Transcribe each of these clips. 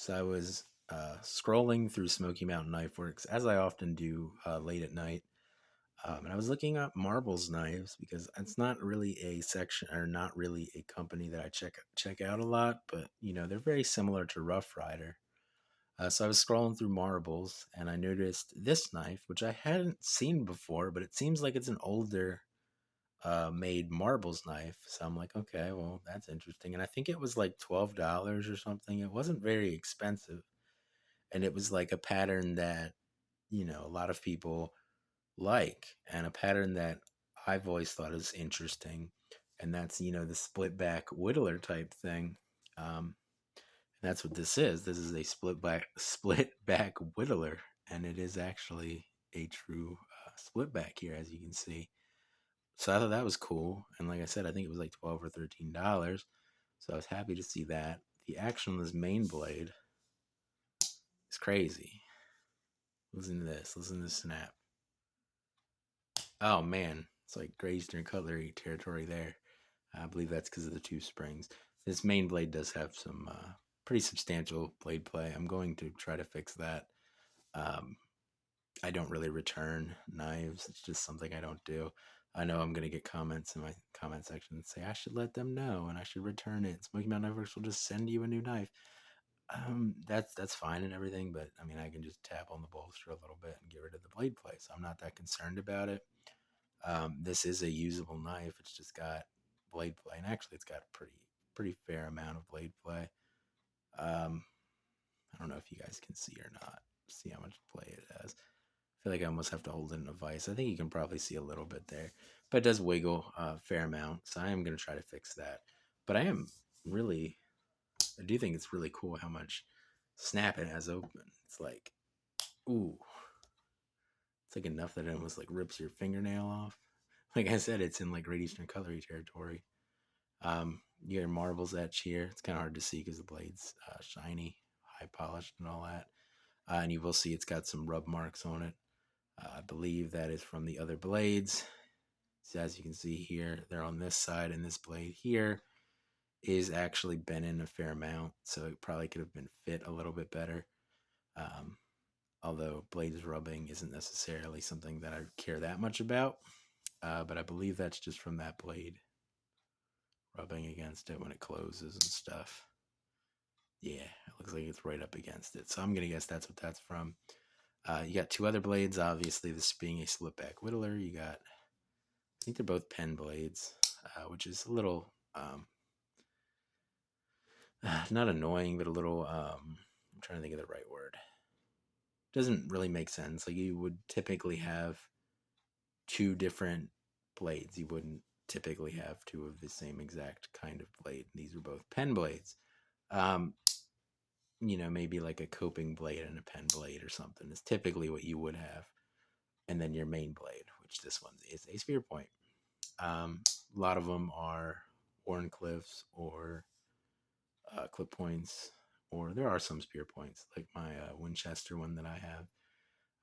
So I was scrolling through Smoky Mountain Knife Works, as I often do late at night, and I was looking up marbles knives because it's not really a section or not really a company that I check out a lot, but they're very similar to Rough Rider. So I was scrolling through marbles and I noticed this knife, which I hadn't seen before, but it seems like it's an older made marbles knife. So I'm like, okay, well, that's interesting. And I think it was like $12 or something. It wasn't very expensive. And it was like a pattern that, a lot of people like, and a pattern that I've always thought is interesting. And that's, the split back Whittler type thing. And that's what this is. This is a split back Whittler. And it is actually a true split back here, as you can see. So I thought that was cool. And like I said, I think it was like 12 or $13. So I was happy to see that. The action on this main blade is crazy. Listen to this. Listen to this snap. Oh man, it's like Great Eastern Cutlery territory there. I believe that's because of the two springs. This main blade does have some pretty substantial blade play. I'm going to try to fix that. Um, I don't really return knives. It's just something I don't do. I know I'm going to get comments in my comment section that say I should let them know and I should return it. Smoky Mountain Knife Works will just send you a new knife. That's fine and everything, but I mean I can just tap on the bolster a little bit and get rid of the blade play. So I'm not that concerned about it. This is a usable knife. It's just got blade play, and actually, it's got a pretty fair amount of blade play. Um, I don't know if you guys can see or not. See how much play it has. I feel like I almost have to hold it in a vise. I think you can probably see a little bit there, but it does wiggle a fair amount. So I am going to try to fix that. But I do think it's really cool how much snap it has open. It's like, ooh, it's like enough that it almost like rips your fingernail off. Like I said, it's in like Great Eastern Cutlery territory. You hear marbles etch here. It's kind of hard to see because the blade's shiny, high polished, and all that. And you will see it's got some rub marks on it. I believe that is from the other blades. So as you can see here, they're on this side, and this blade here is actually bent in a fair amount, so it probably could have been fit a little bit better. Um, Although blades rubbing isn't necessarily something that I care that much about, but I believe that's just from that blade rubbing against it when it closes and stuff. Yeah, it looks like it's right up against it. So I'm going to guess that's what that's from. You got two other blades, obviously, this being a Splitback Whittler. You got, I think they're both pen blades, which is a little, not annoying, but a little, I'm trying to think of the right word. Doesn't really make sense. Like you would typically have two different blades. You wouldn't typically have two of the same exact kind of blade. These are both pen blades. Um, maybe like a coping blade and a pen blade or something is typically what you would have. And then your main blade, which this one is a spear point. A lot of them are Warncliffs or clip points, or there are some spear points, like my Winchester one that I have.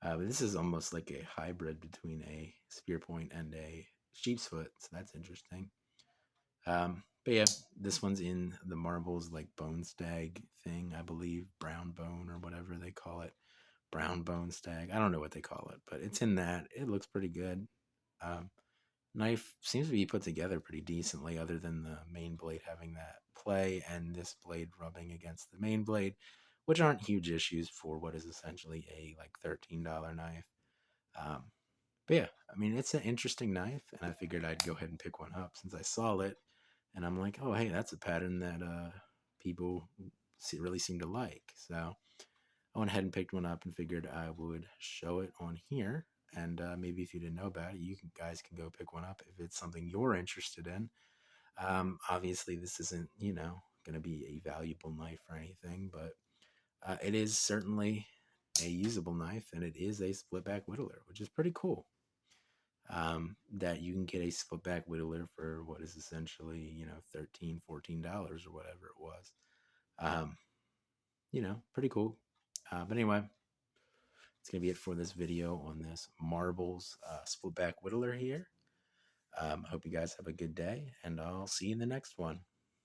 But this is almost like a hybrid between a spear point and a sheep's foot, so that's interesting. But yeah, this one's in the marbles like bone stag thing, I believe, brown bone or whatever they call it, brown bone stag. I don't know what they call it, but it's in that. It looks pretty good. Um, Knife seems to be put together pretty decently, other than the main blade having that play and this blade rubbing against the main blade, which aren't huge issues for what is essentially a like $13 knife. Um, but yeah, I mean, it's an interesting knife, and I figured I'd go ahead and pick one up since I saw it, and I'm like, oh, hey, that's a pattern that people really seem to like. So I went ahead and picked one up and figured I would show it on here. And maybe if you didn't know about it, guys can go pick one up if it's something you're interested in. Obviously, this isn't, going to be a valuable knife or anything, but it is certainly a usable knife, and it is a split-back whittler, which is pretty cool. That you can get a split-back whittler for what is essentially, $13, $14 or whatever it was. Um, pretty cool. But anyway, it's going to be it for this video on this marbles split-back whittler here. I hope you guys have a good day, and I'll see you in the next one.